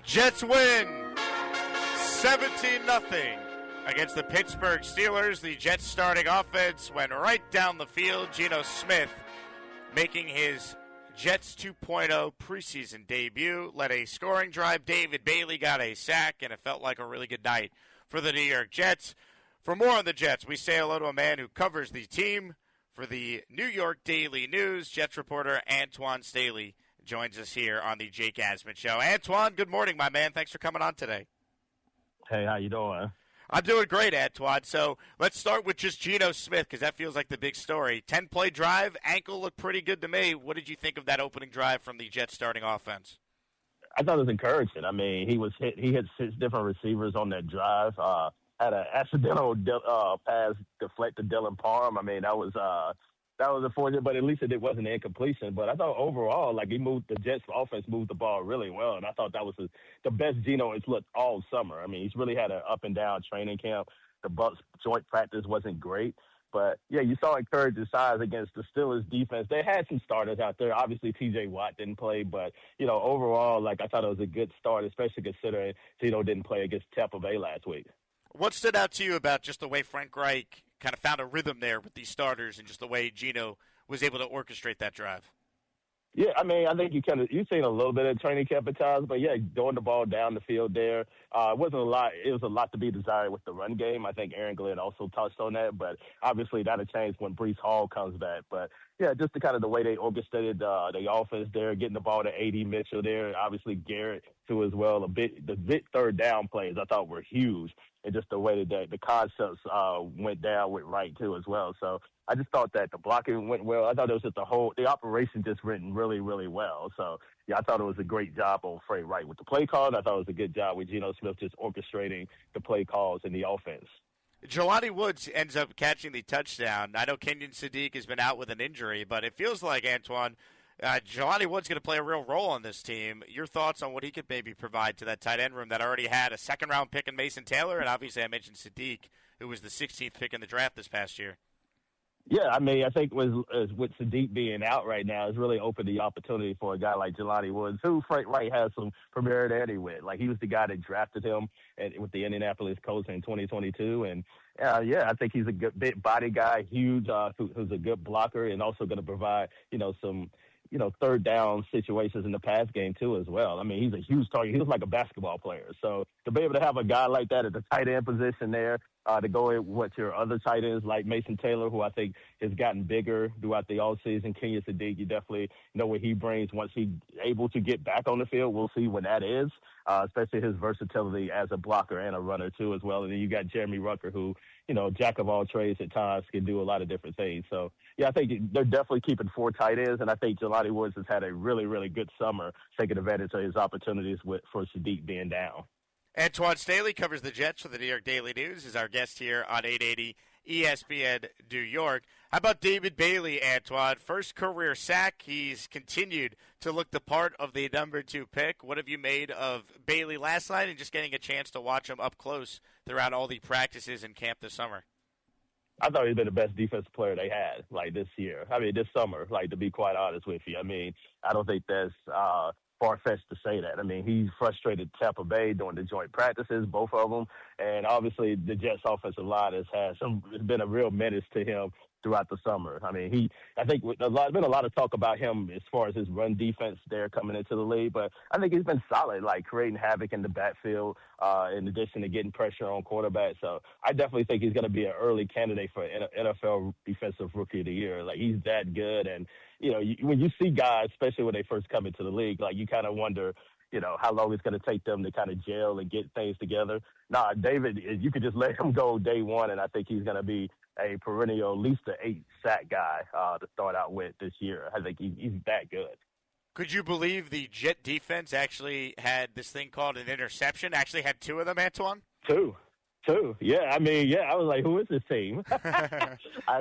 Jets win 17-0 against the Pittsburgh Steelers. The Jets starting offense went right down the field. Geno Smith making his Jets 2.0 preseason debut, led a scoring drive. David Bailey got a sack, and it felt like a really good night for the New York Jets. For more on the Jets, we say hello to a man who covers the team for the New York Daily News. Jets reporter Antwan Staley joins us here on the Jake Asman Show. Antwan, good morning, my man. Thanks for coming on today. Hey, how you doing? I'm doing great, Antwan. So let's start with just Geno Smith, because that feels like the big story. 10-play drive, ankle looked pretty good to me. What did you think of that opening drive from the Jets starting offense? I thought it was encouraging. I mean, he hit 6 different receivers on that drive. Had an accidental pass deflect to Dylan Parham. I mean, that was unfortunate, but at least it wasn't an incompletion. But I thought overall, like, the Jets offense moved the ball really well, and I thought that was the best Geno has looked all summer. I mean, he's really had an up and down training camp. The Bucs joint practice wasn't great, but yeah, you saw encouraging signs against the Steelers defense. They had some starters out there. Obviously, T.J. Watt didn't play, but overall, like, I thought it was a good start, especially considering Geno didn't play against Tampa Bay last week. What stood out to you about just the way Frank Reich kind of found a rhythm there with these starters and just the way Geno was able to orchestrate that drive? Yeah, I mean, I think you've seen a little bit of training camp at times, but yeah, throwing the ball down the field there wasn't a lot. It was a lot to be desired with the run game. I think Aaron Glenn also touched on that, but obviously that'll change when Breece Hall comes back. But yeah, just the way they orchestrated the offense there, getting the ball to A.D. Mitchell there, obviously Garrett too as well. The big third down plays I thought were huge, and just the way that the concepts went down with Wright too as well. So I just thought that the blocking went well. I thought it was just the operation just went really, really well. So yeah, I thought it was a great job on Frank Wright with the play calls. I thought it was a good job with Geno Smith just orchestrating the play calls and the offense. Jelani Woods ends up catching the touchdown. I know Kenyon Sadiq has been out with an injury, but it feels like, Antwan, Jelani Woods going to play a real role on this team. Your thoughts on what he could maybe provide to that tight end room that already had a second-round pick in Mason Taylor, and obviously I mentioned Sadiq, who was the 16th pick in the draft this past year. Yeah, I mean, I think with Sadiq being out right now, it's really opened the opportunity for a guy like Jelani Woods, who Frank Wright has some familiarity with. Like, he was the guy that drafted him with the Indianapolis Colts in 2022. And, yeah, I think he's a good big body guy, huge, who's a good blocker and also going to provide, some third down situations in the pass game too as well. I mean, he's a huge target. He was like a basketball player. So to be able to have a guy like that at the tight end position there, to go in with your other tight ends like Mason Taylor, who I think has gotten bigger throughout the offseason. Kenyon Sadiq, you definitely know what he brings once he's able to get back on the field. We'll see when that is, especially his versatility as a blocker and a runner too as well. And then you got Jeremy Rucker, who, jack of all trades at times, can do a lot of different things. So, yeah, I think they're definitely keeping 4 tight ends, and I think Jelani Woods has had a really, really good summer taking advantage of his opportunities for Sadiq being down. Antwan Staley covers the Jets for the New York Daily News, is our guest here on 880 ESPN New York. How about David Bailey, Antwan? First career sack. He's continued to look the part of the number 2 pick. What have you made of Bailey last night and just getting a chance to watch him up close throughout all the practices and camp this summer? I thought he'd been the best defensive player they had, this year. I mean, this summer, to be quite honest with you. I mean, I don't think that's far-fetched to say that. I mean, he frustrated Tampa Bay during the joint practices, both of them. And obviously the Jets offensive line has been a real menace to him throughout the summer. I mean, I think there's been a lot of talk about him as far as his run defense there coming into the league, but I think he's been solid, creating havoc in the backfield, in addition to getting pressure on quarterbacks. So I definitely think he's going to be an early candidate for NFL Defensive Rookie of the Year. He's that good. And, when you see guys, especially when they first come into the league, you kind of wonder, how long it's going to take them to kind of gel and get things together. Nah, David, you could just let him go day one, and I think he's going to be a perennial, at least an 8-sack guy to start out with this year. I think he's that good. Could you believe the Jet defense actually had this thing called an interception? Actually had 2 of them, Antwan? 2. Yeah, I mean, I was like, who is this team?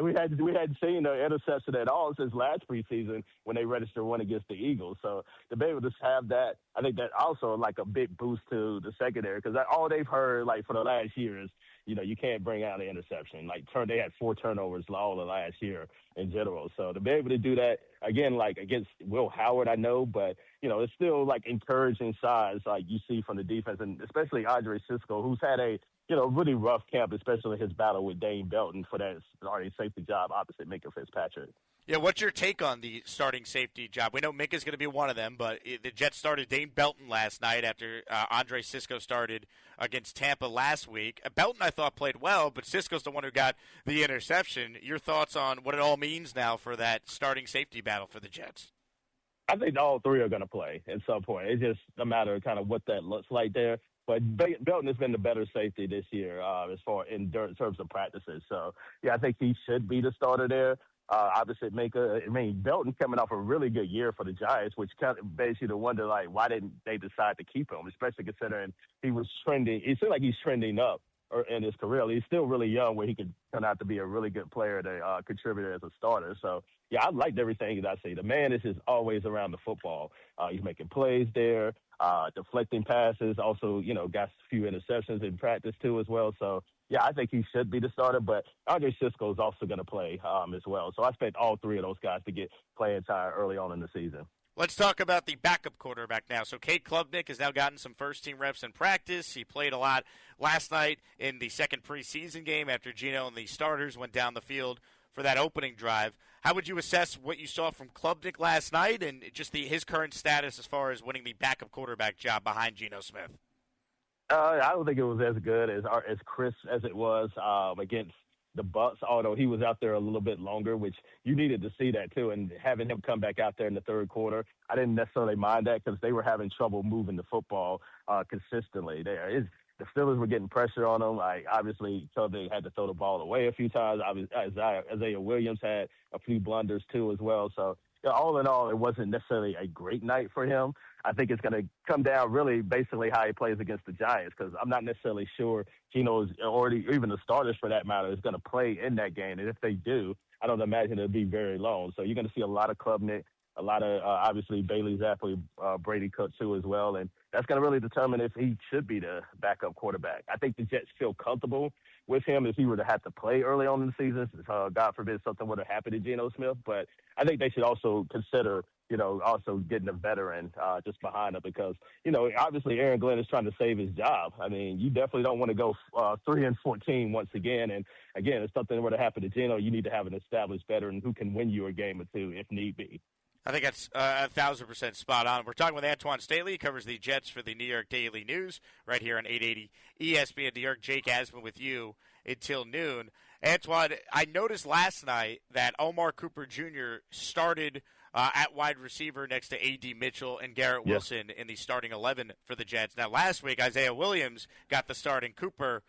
We hadn't seen an interception at all since last preseason when they registered one against the Eagles. So to be able to have that, I think that also like a big boost to the secondary because all they've heard like for the last year is, you can't bring out an interception. Like they had 4 turnovers all the last year in general. So to be able to do that again, like against Will Howard, I know, but it's still like encouraging signs like you see from the defense, and especially Andre Cisco, who's had a really rough camp, especially his battle with Dane Belton for that starting safety job opposite Minka Fitzpatrick. Yeah, what's your take on the starting safety job? We know Minka's going to be one of them, but the Jets started Dane Belton last night after Andre Cisco started against Tampa last week. Belton, I thought, played well, but Cisco's the one who got the interception. Your thoughts on what it all means now for that starting safety battle for the Jets? I think all 3 are going to play at some point. It's just a matter of kind of what that looks like there. But Belton has been the better safety this year as far in terms of practices. So, yeah, I think he should be the starter there. Obviously, Belton coming off a really good year for the Giants, which kind of begs you to wonder, like, why didn't they decide to keep him, especially considering he was trending. It seemed like he's trending up in his career. He's still really young where he could turn out to be a really good player to contribute as a starter. So, yeah, I liked everything that I see. The man is just always around the football. He's making plays there, deflecting passes, also, got a few interceptions in practice too as well. So, yeah, I think he should be the starter, but Andre Cisco is also going to play as well. So I expect all 3 of those guys to get playing time early on in the season. Let's talk about the backup quarterback now. So Cade Klubnik has now gotten some first-team reps in practice. He played a lot last night in the second preseason game after Geno and the starters went down the field for that opening drive. How would you assess what you saw from Klubnik last night and just his current status as far as winning the backup quarterback job behind Geno Smith? I don't think it was as good as crisp as it was against the Bucks, although he was out there a little bit longer, which you needed to see that too. And having him come back out there in the third quarter, I didn't necessarily mind that because they were having trouble moving the football consistently there. The Steelers were getting pressure on them. Like, obviously, so they had to throw the ball away a few times. Isaiah Williams had a few blunders too as well. So, all in all, it wasn't necessarily a great night for him. I think it's going to come down really basically how he plays against the Giants because I'm not necessarily sure Geno's or even the starters for that matter is going to play in that game. And if they do, I don't imagine it'll be very long. So you're going to see a lot of Klubnik, a lot of obviously Bailey Zappi, Brady Cook too as well. And that's going to really determine if he should be the backup quarterback. I think the Jets feel comfortable with him if he were to have to play early on in the season. God forbid something would have happened to Geno Smith. But I think they should also consider, also getting a veteran just behind him because, obviously Aaron Glenn is trying to save his job. I mean, you definitely don't want to go 3-14 once again. And, again, if something were to happen to Geno, you need to have an established veteran who can win you a game or two if need be. I think that's 1,000% spot on. We're talking with Antwan Staley. He covers the Jets for the New York Daily News right here on 880 ESPN New York. Jake Asman with you until noon. Antwan, I noticed last night that Omar Cooper Jr. started at wide receiver next to A.D. Mitchell and Garrett Wilson in the starting 11 for the Jets. Now, last week, Isaiah Williams got the start and Cooper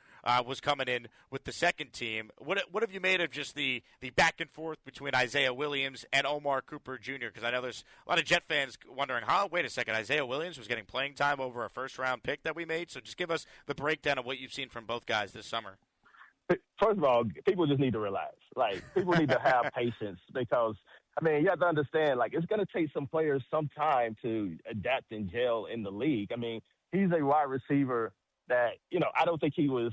was coming in with the second team. What have you made of just the back and forth between Isaiah Williams and Omar Cooper Jr.? Because I know there's a lot of Jet fans wondering, wait a second, Isaiah Williams was getting playing time over a first-round pick that we made. So just give us the breakdown of what you've seen from both guys this summer. First of all, people just need to relax. Like, people need to have patience because, I mean, you have to understand, like, it's going to take some players some time to adapt and gel in the league. I mean, he's a wide receiver that, I don't think he was,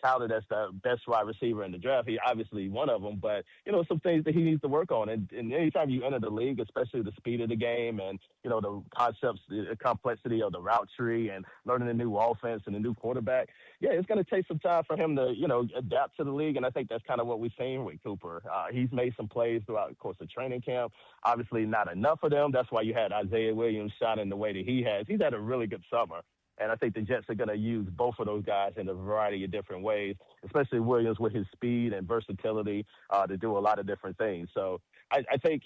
touted as the best wide receiver in the draft. He obviously one of them, but, some things that he needs to work on. And anytime you enter the league, especially the speed of the game and, the concepts, the complexity of the route tree and learning a new offense and a new quarterback, it's going to take some time for him to, adapt to the league. And I think that's kind of what we've seen with Cooper. He's made some plays throughout the course of training camp. Obviously not enough of them. That's why you had Isaiah Williams shining the way that he has. He's had a really good summer. And I think the Jets are going to use both of those guys in a variety of different ways, especially Williams with his speed and versatility to do a lot of different things. So I think,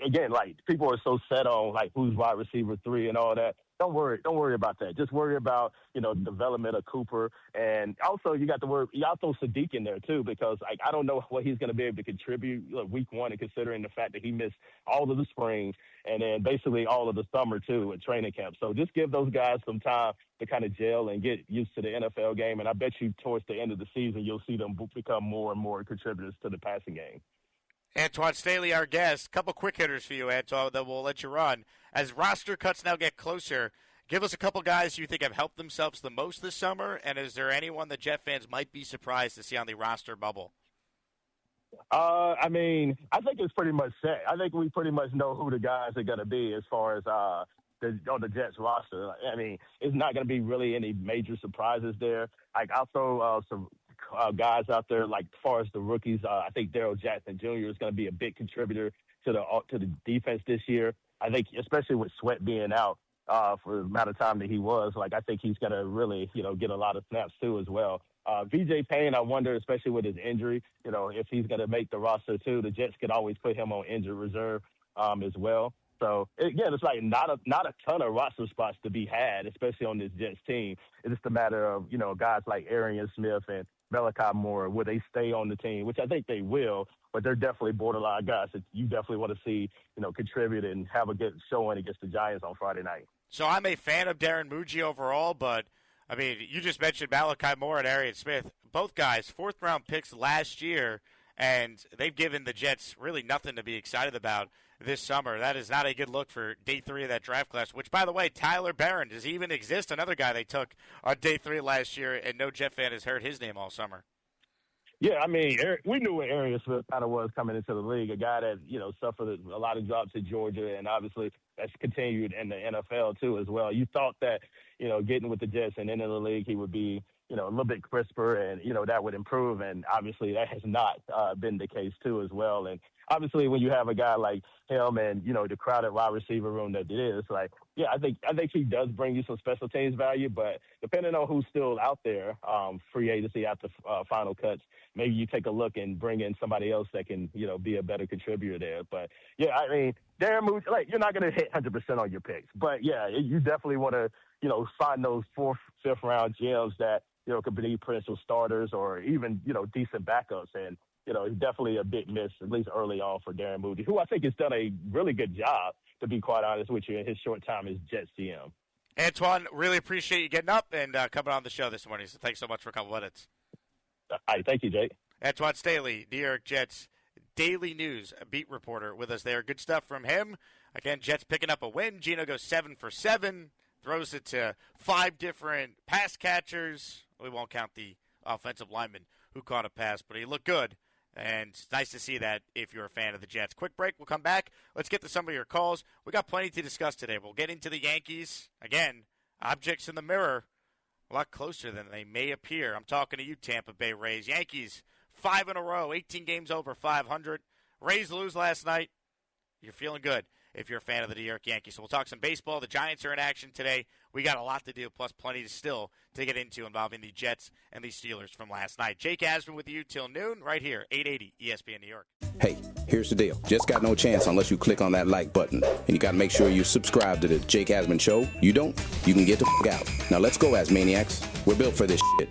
again, like people are so set on like who's wide receiver 3 and all that. Don't worry about that. Just worry about, development of Cooper. And also you got to worry, you got to throw Sadiq in there too, because like, I don't know what he's going to be able to contribute week 1 and considering the fact that he missed all of the spring and then basically all of the summer too at training camp. So just give those guys some time to kind of gel and get used to the NFL game. And I bet you towards the end of the season, you'll see them become more and more contributors to the passing game. Antwan Staley, our guest. Couple quick hitters for you, Antwan, then we'll let you run. As roster cuts now get closer, give us a couple guys you think have helped themselves the most this summer, and is there anyone that Jet fans might be surprised to see on the roster bubble? I mean, I think it's pretty much set. I think we pretty much know who the guys are going to be as far as on the Jets roster. I mean, it's not going to be really any major surprises there. Like, I'll throw some guys out there, like as far as the rookies. I think Darryl Jackson Jr. is going to be a big contributor to the defense this year. I think, especially with Sweat being out for the amount of time that he was, like, I think he's going to really, get a lot of snaps too as well. VJ Payne, I wonder, especially with his injury, if he's going to make the roster too. The Jets could always put him on injured reserve as well. So, again, it's like not a ton of roster spots to be had, especially on this Jets team. It's just a matter of, guys like Arian Smith and Malachi Moore, will they stay on the team, which I think they will, but they're definitely borderline guys that you definitely want to see, contribute and have a good showing against the Giants on Friday night. So I'm a fan of Darren Muji overall, but I mean, you just mentioned Malachi Moore and Arian Smith. Both guys, fourth-round picks last year, and they've given the Jets really nothing to be excited about this summer. That is not a good look for day 3 of that draft class, which, by the way, Tyler Barron, does he even exist? Another guy they took on day 3 last year, and no Jet fan has heard his name all summer. Yeah, I mean, we knew what Arian Smith kind of was coming into the league, a guy that, suffered a lot of drops at Georgia, and obviously that's continued in the NFL too as well. You thought that, getting with the Jets and into the league, he would be, a little bit crisper and, that would improve. And obviously that has not been the case too as well. And obviously when you have a guy like him and, the crowded wide receiver room that it is, like, yeah, I think he does bring you some special teams value, but depending on who's still out there, free agency after final cuts, maybe you take a look and bring in somebody else that can, be a better contributor there. But yeah, I mean, Darren Moody, like, you're not going to hit 100% on your picks, but yeah, you definitely want to, find those 4th, 5th round gems that, could be potential starters or even, decent backups. And, it's definitely a big miss, at least early on, for Darren Moody, who I think has done a really good job, to be quite honest with you, in his short time as Jets GM. Antwan, really appreciate you getting up and coming on the show this morning. So thanks so much for a couple minutes. All right, thank you, Jake. Antwan Staley, New York Jets Daily News beat reporter with us there. Good stuff from him. Again, Jets picking up a win. Geno goes 7 for 7, throws it to 5 different pass catchers. We won't count the offensive lineman who caught a pass, but he looked good. And it's nice to see that if you're a fan of the Jets. Quick break. We'll come back. Let's get to some of your calls. We got plenty to discuss today. We'll get into the Yankees. Again, objects in the mirror, a lot closer than they may appear. I'm talking to you, Tampa Bay Rays. Yankees, 5 in a row, 18 games over 500. Rays lose last night. You're feeling good if you're a fan of the New York Yankees. So we'll talk some baseball. The Giants are in action today. We got a lot to do, plus plenty still to get into involving the Jets and the Steelers from last night. Jake Asman with you till noon, right here, 880 ESPN New York. Hey, here's the deal. Just got no chance unless you click on that like button. And you got to make sure you subscribe to the Jake Asman Show. You don't, you can get the f*** out. Now let's go, Asmaniacs. We're built for this shit.